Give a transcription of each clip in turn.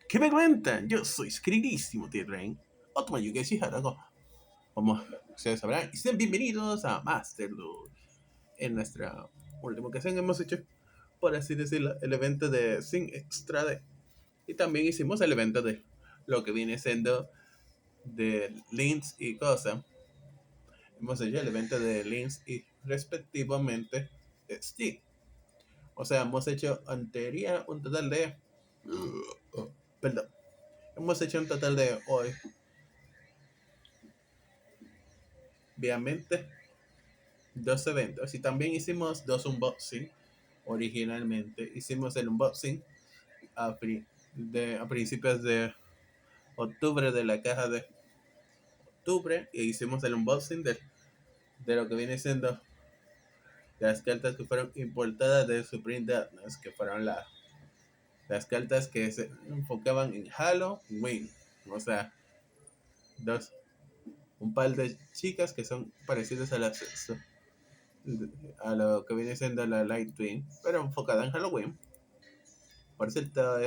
¿Qué me cuentan? Yo soy su queridísimo T-Train. Otro que sí, como ustedes sabrán, y sean bienvenidos a Masterload. En nuestra última ocasión hemos hecho, por así decirlo, el evento de Sin Extra Day. Y también hicimos el evento de lo que viene siendo de Links y cosas. Hemos hecho el evento de Links y respectivamente Steve. O sea, hemos hecho en teoría un total de... Perdón. Hemos hecho un total de hoy, obviamente, dos eventos. Y también hicimos dos unboxing. Originalmente hicimos el unboxing a principios de octubre de la caja de octubre. Y hicimos el unboxing de lo que viene siendo las cartas que fueron importadas de Supreme Darkness, que fueron las cartas que se enfocaban en Halloween. O sea, dos, un par de chicas que son parecidas a lo que viene siendo la Light Twin, pero enfocada en Halloween. Por cierto,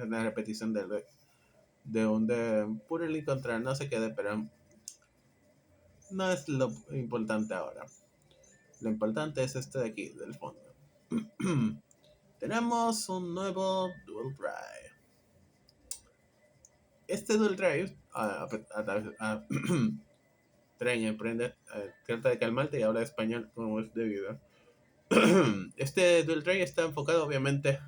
una repetición de un de puro encontrar, no se quede, pero no es lo importante ahora. Lo importante es este de aquí, del fondo. Tenemos un nuevo Dual Drive. Este Dual Drive Tren emprende, trata de calmarte y habla español como es debido. Este Dual Drive está enfocado obviamente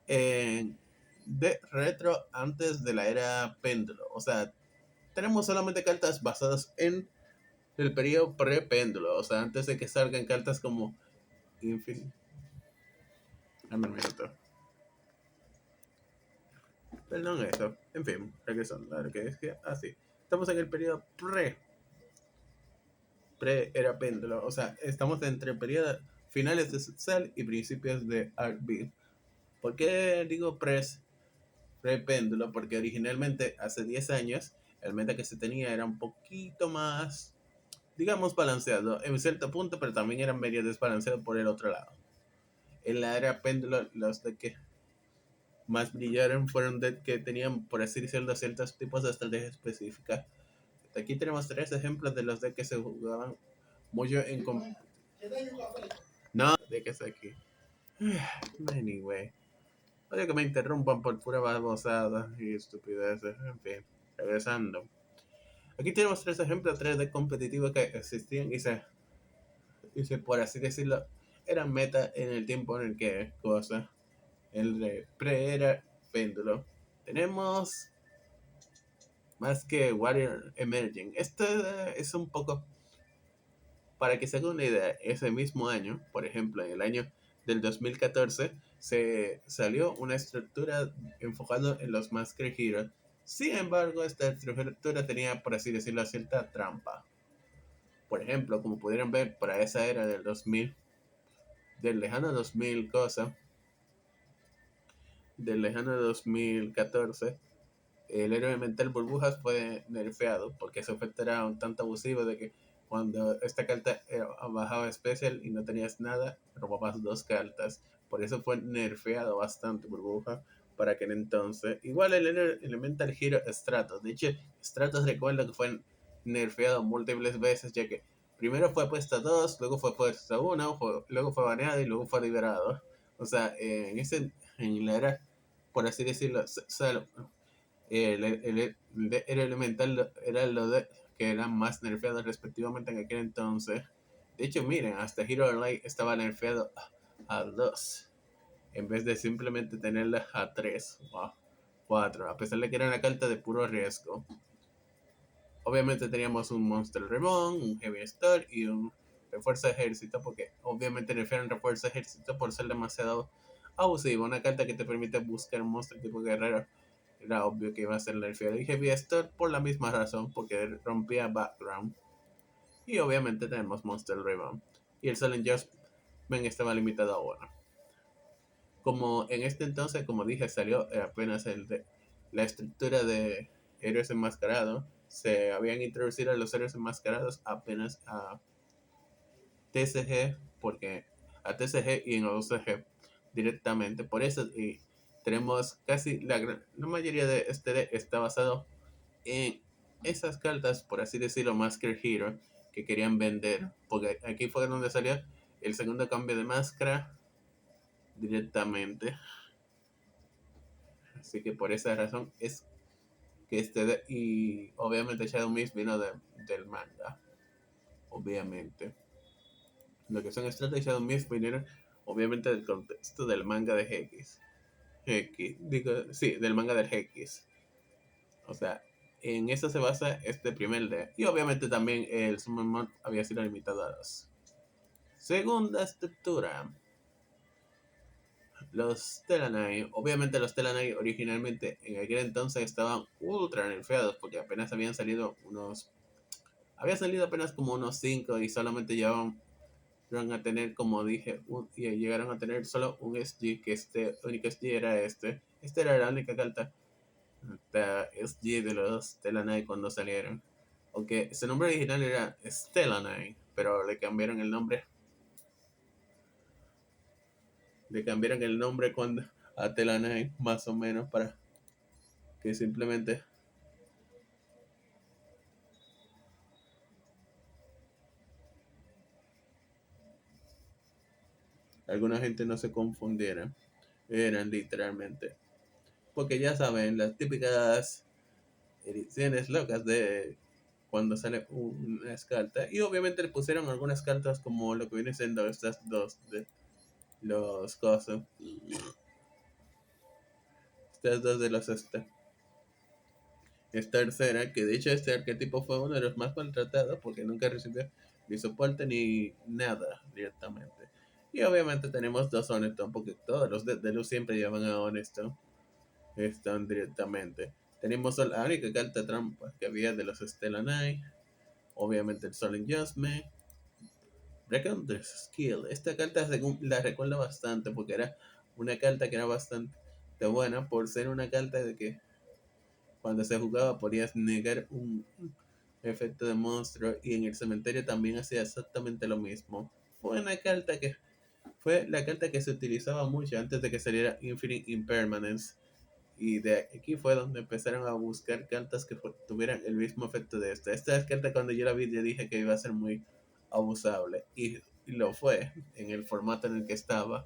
de retro antes de la era péndulo. O sea, tenemos solamente cartas basadas en el periodo pre-péndulo. O sea, antes de que salgan cartas como Infinite. Dame un minuto. Perdón, eso. En fin, regresando a lo que decía. Así. Estamos en el periodo pre-era péndulo. O sea, estamos entre el periodo finales de Cell y principios de Artbeat. ¿Por qué digo pre-péndulo? Porque originalmente, hace 10 años, el meta que se tenía era un poquito más, digamos, balanceado en cierto punto, pero también era medio desbalanceado por el otro lado. En la era péndulo, los de que más brillaron fueron de que tenían, por así decirlo, ciertos tipos de estrategias específicas. Aquí tenemos tres ejemplos de los de que se jugaban mucho en... No, de que es aquí. Anyway. Oye, que me interrumpan por pura babosada y estupideces. En fin, regresando. Aquí tenemos tres ejemplos, tres de competitivos que existían y se, por así decirlo, eran meta en el tiempo en el que cosa. El de pre-era péndulo. Tenemos más que Warrior Emerging. Esto es un poco, para que se haga una idea, ese mismo año, por ejemplo, en el año del 2014, se salió una estructura enfocada en los Masker Heroes. Sin embargo, esta estructura tenía, por así decirlo, cierta trampa. Por ejemplo, como pudieron ver, para esa era del 2000, del lejano 2000 cosa, del lejano 2014, el héroe mental burbujas fue nerfeado porque su efecto era un tanto abusivo de que cuando esta carta bajaba especial y no tenías nada, robabas dos cartas. Por eso fue nerfeado bastante burbuja para aquel entonces. Igual el Elemental Hero Stratos. De hecho, Stratos recuerdo que fue nerfeado múltiples veces, ya que primero fue puesto 2, luego fue puesto 1, luego fue baneado y luego fue liberado. O sea, en la era, por así decirlo, el elemental era lo de que eran más nerfeados respectivamente en aquel entonces. De hecho, miren, hasta Hero Light estaba nerfeado a 2 en vez de simplemente tenerla a 3 o a 4, a pesar de que era una carta de puro riesgo. Obviamente teníamos un Monster Remon, un Heavy Star y un Refuerzo Ejército, porque obviamente nerfearon Refuerzo Ejército por ser demasiado abusivo. Una carta que te permite buscar un monstruo tipo guerrero era obvio que iba a ser nerfeado. Y Heavy Star por la misma razón, porque rompía background. Y obviamente tenemos Monster Rebound. Y el Silent Judgment estaba limitado a 1. Como en este entonces, como dije, salió apenas la estructura de héroes enmascarados. Se habían introducido los héroes enmascarados apenas a TCG, porque a TCG y en OCG directamente. Por eso, y tenemos casi la mayoría de este deck está basado en esas cartas, por así decirlo, Masker Hero, que querían vender. Porque aquí fue donde salió el segundo cambio de máscara directamente. Así que por esa razón es que y obviamente Shadow Mist vino del manga. Obviamente. Lo que son Strata y Shadow Mist vinieron obviamente del contexto del manga de X. Digo, sí, del manga del X. O sea, en eso se basa este primer D. Y obviamente también el Summon Mod había sido limitado a 2. Segunda estructura. Los Telanai. Obviamente los Telanai originalmente en aquel entonces estaban ultra nerfeados porque apenas habían salido unos... Había salido apenas como unos 5 y solamente llevaban a tener, como dije, y llegaron a tener solo un SG, que este único SG era este. Esta era la única carta SG de los Telanai cuando salieron. Aunque su nombre original era Stellanai, pero le cambiaron el nombre. Le cambiaron el nombre cuando a Telanai, más o menos, para que simplemente alguna gente no se confundiera. Eran literalmente. Porque ya saben, las típicas ediciones locas de cuando sale unas cartas. Y obviamente le pusieron algunas cartas como lo que viene siendo estas dos de los cosas. Estas dos de los es tercera, que de hecho este arquetipo fue uno de los más maltratados porque nunca recibió ni soporte ni nada directamente. Y obviamente tenemos dos honestos, porque todos los de luz siempre llevan a honesto. Están directamente. Tenemos la única carta trampa que había de los Stellanai. Obviamente el Sol Adjustment. Recounter Skill. Esta carta la recuerdo bastante porque era una carta que era bastante buena por ser una carta de que cuando se jugaba podías negar un efecto de monstruo y en el cementerio también hacía exactamente lo mismo. Fue la carta que se utilizaba mucho antes de que saliera Infinite Impermanence. Y de aquí fue donde empezaron a buscar cartas que tuvieran el mismo efecto de esta. Esta carta cuando yo la vi ya dije que iba a ser muy abusable. Y lo fue en el formato en el que estaba.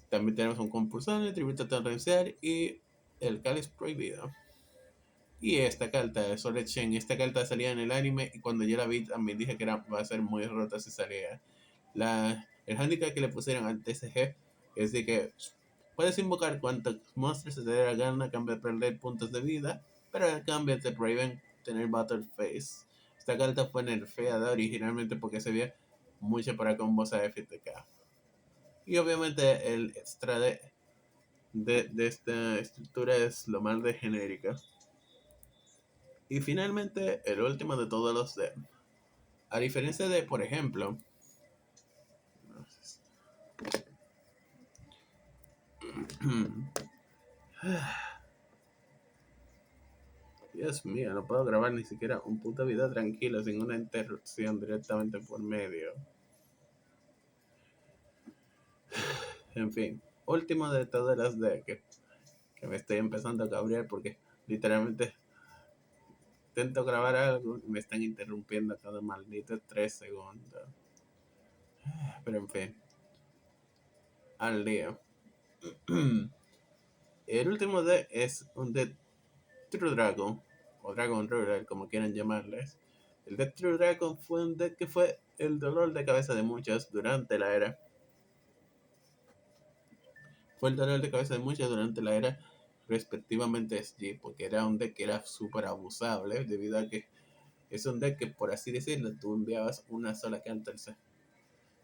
También tenemos un compulsor, tributo torrencial y el cáliz prohibido. Y esta carta de Solid Shen, esta carta salía en el anime y cuando yo la vi también dije que va a ser muy rota si salía. El handicap que le pusieron al TCG es de que puedes invocar cuantos monstruos se te dé la gana a cambio de perder puntos de vida, pero a cambio te prohíben tener Battle Phase. Esta carta fue nerfeada originalmente porque se veía mucho para combos a FTK. Y obviamente el extra de esta estructura es lo más de genérica. Y finalmente, el último de todos los de. A diferencia de, por ejemplo, Dios mío, no puedo grabar ni siquiera un puto video tranquilo sin una interrupción directamente por medio. En fin, último de todas las de que me estoy empezando a cabrear porque literalmente intento grabar algo y me están interrumpiendo cada maldito 3 segundos. Pero en fin, al lío. El último deck es un deck True Dragon, o Dragon Ruler, como quieran llamarles. El deck True Dragon fue un deck que fue el dolor de cabeza de muchos durante la era. Fue el dolor de cabeza de muchos durante la era respectivamente SG, porque era un deck que era súper abusable, debido a que es un deck que, por así decirlo, tú enviabas una sola carta al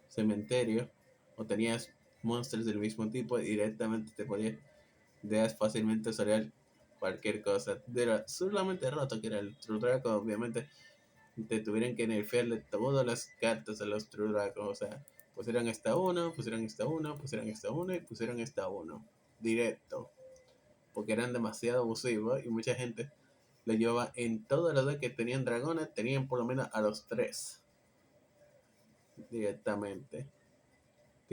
cementerio, o tenías monstruos del mismo tipo y directamente te podías fácilmente usar cualquier cosa. Era solamente roto, que era el True Dragon, obviamente te tuvieran que nerfearle todas las cartas a los True Dragon. O sea, pusieran esta 1, pusieran esta 1, pusieran esta 1 y pusieran esta 1. Directo. Porque eran demasiado abusivos y mucha gente le llevaba en todos los que tenían dragones, tenían por lo menos a los 3 directamente.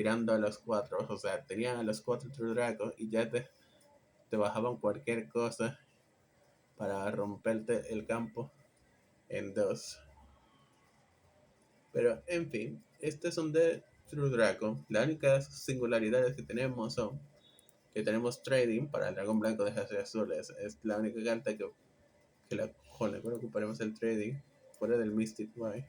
tirando a los 4. O sea, tenían a los 4 True Dragon y ya te bajaban cualquier cosa para romperte el campo en 2. Pero en fin, este es un de True Dragon. Las únicas singularidades que tenemos son que tenemos trading para el dragón blanco de Jazz Azules. Es la única carta con la cual ocuparemos el trading fuera del Mystic Way.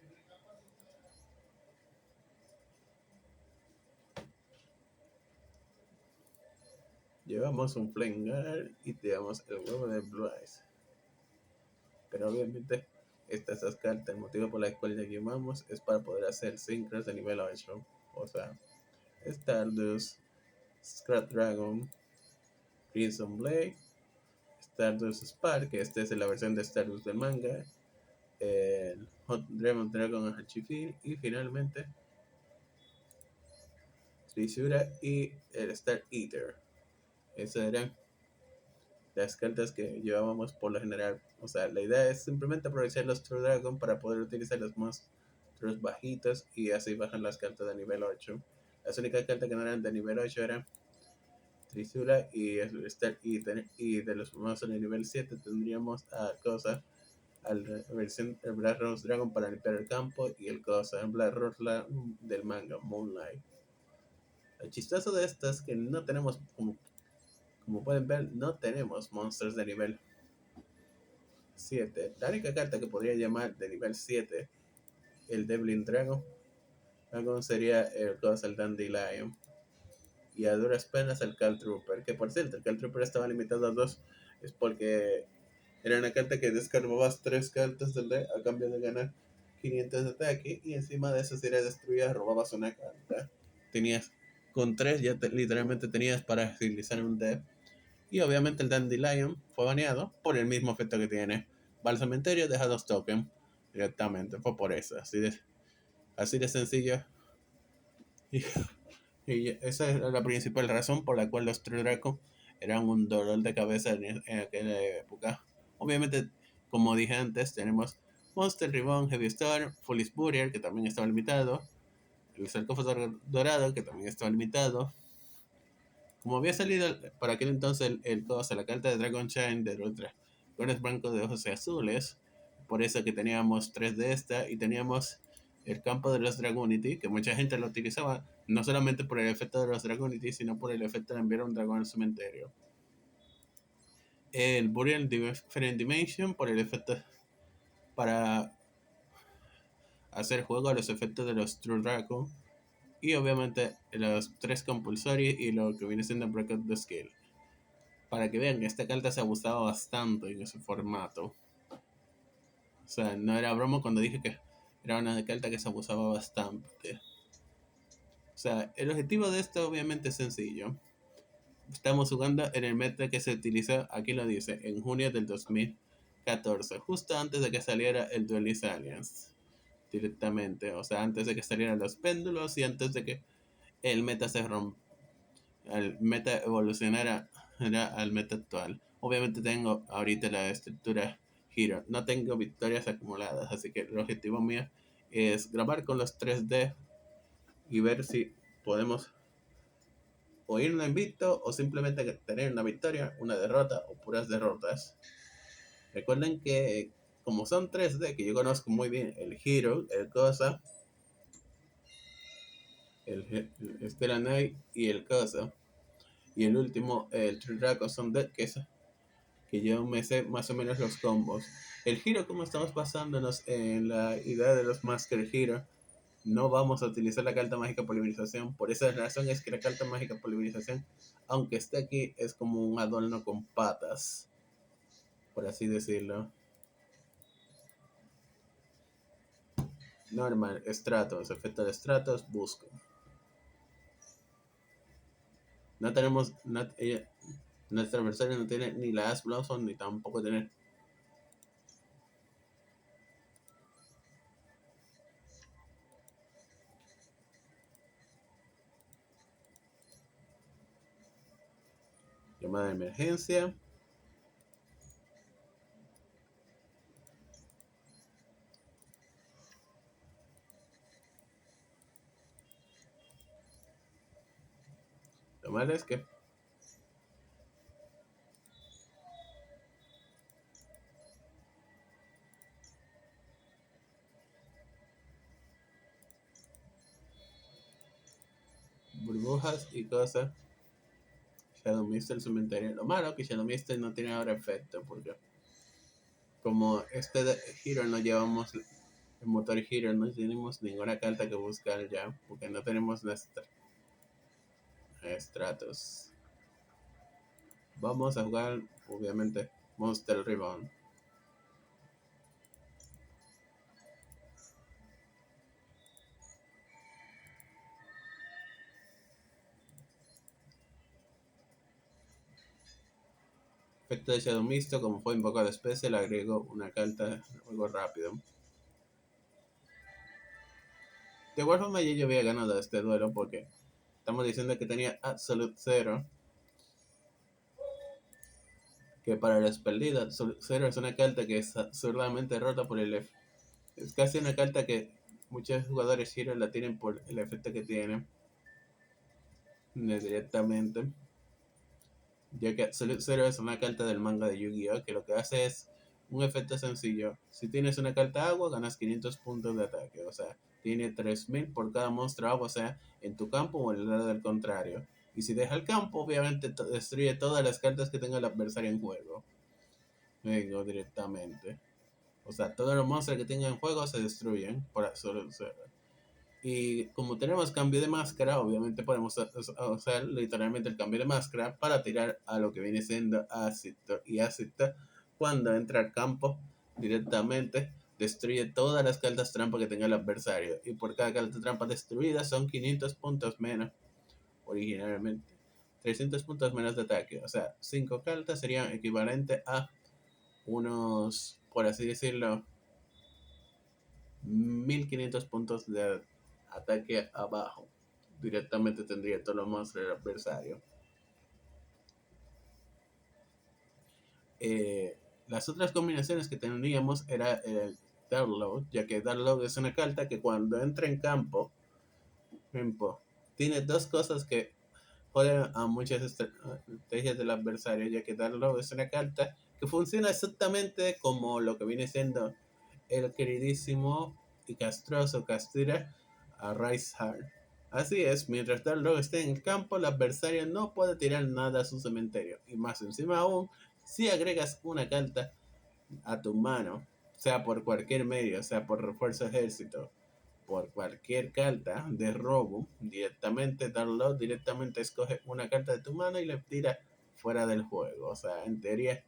Llevamos un Flengar y llevamos el huevo de Blue Eyes. Pero obviamente estas dos cartas, el motivo por el cual la llevamos es para poder hacer synchros de nivel 8. O sea, Stardust, Scrap Dragon, Crimson Blade, Stardust Spark, que esta es la versión de Stardust del manga, el Hot Demon Dragon Archifil y finalmente Trisura y el Star Eater. Esas eran las cartas que llevábamos por lo general. O sea, la idea es simplemente aprovechar los True Dragon para poder utilizar los monstruos bajitos y así bajan las cartas de nivel 8. Las únicas cartas que no eran de nivel 8 eran Trisura y el Star Eater. Y de los monstruos de nivel 7 tendríamos a Cosa, el Black Rose Dragon para limpiar el campo y el Cosa, el Black Rose del manga Moonlight. Lo chistoso de esto es que no tenemos, como pueden ver, no tenemos monstruos de nivel 7. La única carta que podría llamar de nivel 7 el Devlin Dragon sería el Colossal Dandelion. Y a duras penas el Cal Trooper. Que por cierto, el Cal Trooper estaba limitado a 2. Es porque era una carta que descargabas 3 cartas del deck a cambio de ganar 500 de ataque. Y encima de eso, si era destruida, robabas una carta. Tenías con 3 ya literalmente tenías para agilizar un deck. Y obviamente el Dandelion fue baneado por el mismo efecto que tiene. Va al cementerio, deja 2 tokens directamente. Fue por eso. Así de sencillo. Y, y esa es la principal razón por la cual los True Draco eran un dolor de cabeza en aquella época. Obviamente, como dije antes, tenemos Monster Ribbon, Heavy Star, Foolish Burial, que también estaba limitado. El sarcófago dorado, que también estaba limitado. Como había salido para aquel entonces la carta de Dragon Shine de los dragones blancos de ojos azules, por eso que teníamos 3 de esta y teníamos el campo de los Dragonity, que mucha gente lo utilizaba no solamente por el efecto de los Dragonity, sino por el efecto de enviar un dragón al cementerio. El Burial Different Dimension, por el efecto para hacer juego a los efectos de los True Dragon. Y obviamente los 3 compulsorios y lo que viene siendo Breakout the Skill. Para que vean que esta carta se abusaba bastante en ese formato. O sea, no era broma cuando dije que era una carta que se abusaba bastante. O sea, el objetivo de esto obviamente es sencillo. Estamos jugando en el meta que se utilizó, aquí lo dice, en junio del 2014, justo antes de que saliera el Duelist Alliance. Directamente, o sea, antes de que salieran los péndulos y antes de que el meta se rompiera, el meta evolucionara al meta actual. Obviamente tengo ahorita la estructura Hero. No tengo victorias acumuladas, así que el objetivo mío es grabar con los 3D y ver si podemos o irnos invicto o simplemente tener una victoria, una derrota o puras derrotas. Recuerden que como son 3D, que yo conozco muy bien el Hero, el Cosa, el Stellar Knight y el Cosa, y el último, el Tridraco, son de que yo me sé más o menos los combos. El giro, como estamos basándonos en la idea de los Master Hero, no vamos a utilizar la carta mágica polimerización. Por esa razón es que la carta mágica polimerización, aunque esté aquí, es como un adorno con patas, por así decirlo. Normal, estratos, efecto de estratos, busco. No tenemos, nuestro adversario no tiene ni la Ash Blossom ni tampoco tiene. Llamada de emergencia. malo es que burbujas y cosas. Shadow Mist el cementerio. Lo malo es que Shadow Mist no tiene ahora efecto, porque como Hero no llevamos el motor Hero, no tenemos ninguna carta que buscar ya, porque no tenemos nuestra Stratos. Vamos a jugar, obviamente, Monster Rebound. Efecto de Shadow Mist, como fue invocado especie, le agrego una carta de juego rápido. De igual forma, yo había ganado este duelo porque estamos diciendo que tenía Absolute Zero, que para las perdidas, Absolute Zero es una carta que es absurdamente rota por el F. Es casi una carta que muchos jugadores Hero la tienen por el efecto que tiene directamente, ya que Absolute Zero es una carta del manga de Yu-Gi-Oh! Que lo que hace es un efecto sencillo. Si tienes una carta agua, ganas 500 puntos de ataque, o sea, tiene 3000 por cada monstruo agua, o sea, en tu campo o en el lado del contrario. Y si deja el campo, obviamente destruye todas las cartas que tenga el adversario en juego. Vengo directamente. O sea, todos los monstruos que tengan en juego se destruyen por Absolute Zero. Y como tenemos cambio de máscara, obviamente podemos usar literalmente el cambio de máscara para tirar a lo que viene siendo Ácido. Y Ácido, cuando entra al campo, directamente destruye todas las cartas trampa que tenga el adversario. Y por cada carta trampa destruida son 500 puntos menos, originalmente. 300 puntos menos de ataque. O sea, 5 cartas serían equivalentes a unos, por así decirlo, 1500 puntos de ataque abajo. Directamente tendría todos los monstruos del adversario. Las otras combinaciones que tendríamos era el Darkload, ya que Darkload es una carta que cuando entra en campo, tiene dos cosas que joden a muchas estrategias del adversario, ya que Darkload es una carta que funciona exactamente como lo que viene siendo el queridísimo y castroso Castira a Rice Hard. Así es, mientras Darlow esté en el campo, el adversario no puede tirar nada a su cementerio. Y más encima aún, si agregas una carta a tu mano, sea por cualquier medio, sea por refuerzo ejército, por cualquier carta de robo, directamente Darlow directamente escoge una carta de tu mano y le tira fuera del juego. O sea, en teoría,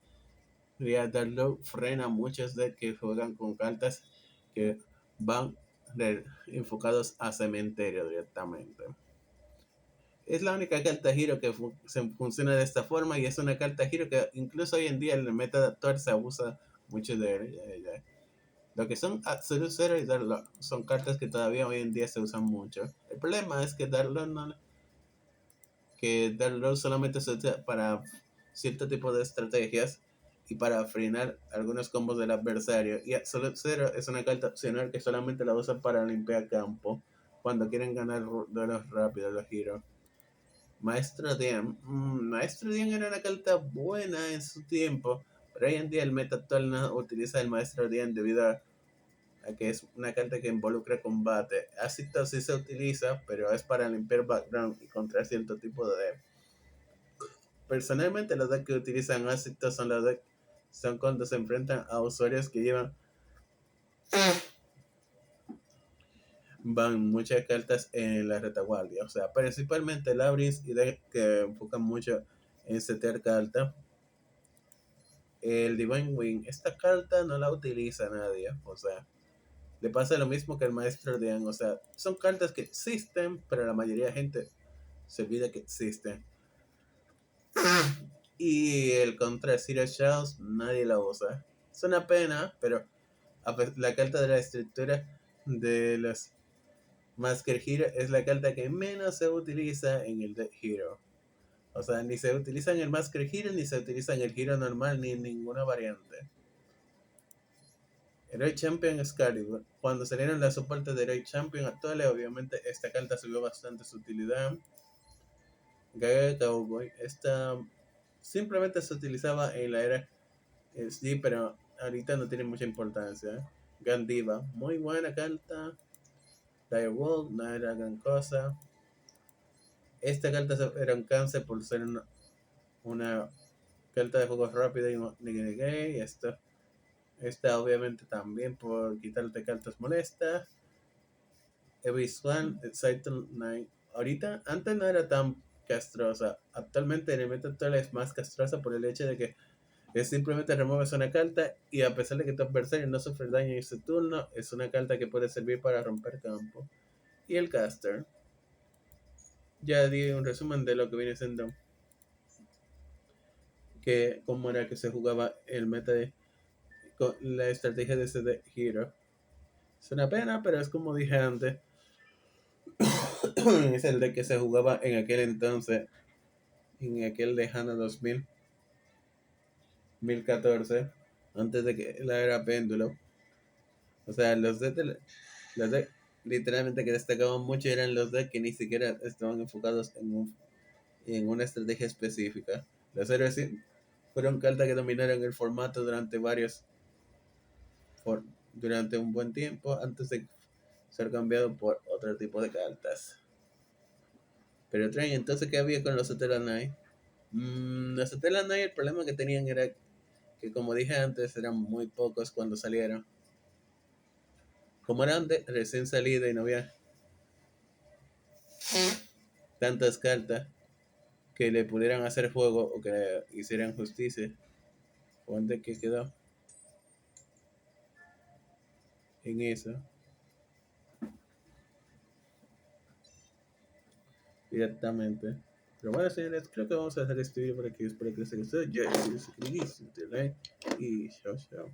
Darlow frena muchos de que juegan con cartas que van enfocados a cementerio directamente. Es la única carta giro que funciona de esta forma y es una carta giro que incluso hoy en día en el meta actual se abusa mucho de ella. Lo que son Absolute Zero y Darlow son cartas que todavía hoy en día se usan mucho. El problema es que Darlow solamente se usa para cierto tipo de estrategias y para frenar algunos combos del adversario. Y Absolute Zero es una carta opcional que solamente la usan para limpiar campo cuando quieren ganar duelos rápidos los giros. Maestro Dian. Maestro Dian era una carta buena en su tiempo, pero hoy en día el meta actual no utiliza el Maestro Dian debido a que es una carta que involucra combate. Así sí se utiliza, pero es para limpiar background y contra cierto tipo de... Personalmente los decks que utilizan Ácido son los decks son cuando se enfrentan a usuarios que llevan van muchas cartas en la retaguardia. O sea, principalmente Labyrinth y decks que enfocan mucho en setear cartas. El Divine Wing, esta carta no la utiliza nadie. O sea, le pasa lo mismo que el Maestro Dian. O sea, son cartas que existen, pero la mayoría de gente se olvida que existen. Y el contra Zero Shadows nadie la usa. Es una pena, pero la carta de la estructura de los Masker Hero es la carta que menos se utiliza en el Dead Hero. O sea, ni se utiliza en el Masker Hero, ni se utiliza en el Hero normal, ni en ninguna variante. Heroic Champion Excalibur. Cuando salieron las soportes de Heroic Champion actuales, obviamente esta carta subió bastante su utilidad. Gaga Cowboy. Esta simplemente se utilizaba en la era sí, pero ahorita no tiene mucha importancia. Gandiva, muy buena carta. Direwolf, no era gran cosa. Esta carta era un cáncer por ser una carta de juego rápido y gay. Esta obviamente también por quitarte cartas molestas. Every Swan, Cycle Knight. Ahorita, antes no era tan castrosa. Actualmente el evento actual es más castrosa por el hecho de que es simplemente remueves una carta y a pesar de que tu adversario no sufre daño en ese turno, es una carta que puede servir para romper campo. Y el caster. Ya di un resumen de lo que viene siendo que cómo era que se jugaba el meta de con la estrategia de ese de Hero. Es una pena, pero es como dije antes, es el de que se jugaba en aquel entonces, en aquel lejano 2014, antes de que la era péndulo. O sea, los de literalmente que destacaban mucho eran los de que ni siquiera estaban enfocados en una estrategia específica. Los héroes sí fueron cartas que dominaron el formato por, durante un buen tiempo antes de ser cambiado por otro tipo de cartas. Pero traen entonces, ¿qué había con los Satellanite? Los Satellanite, el problema que tenían era que, como dije antes, eran muy pocos cuando salieron. Como eran recién salidos y no había tantas cartas que le pudieran hacer juego o que le hicieran justicia, o antes que quedó en eso directamente. Pero bueno, señores, creo que vamos a dejar este video por aquí. Espero que les haya gustado. Yo soy like y chao, chao.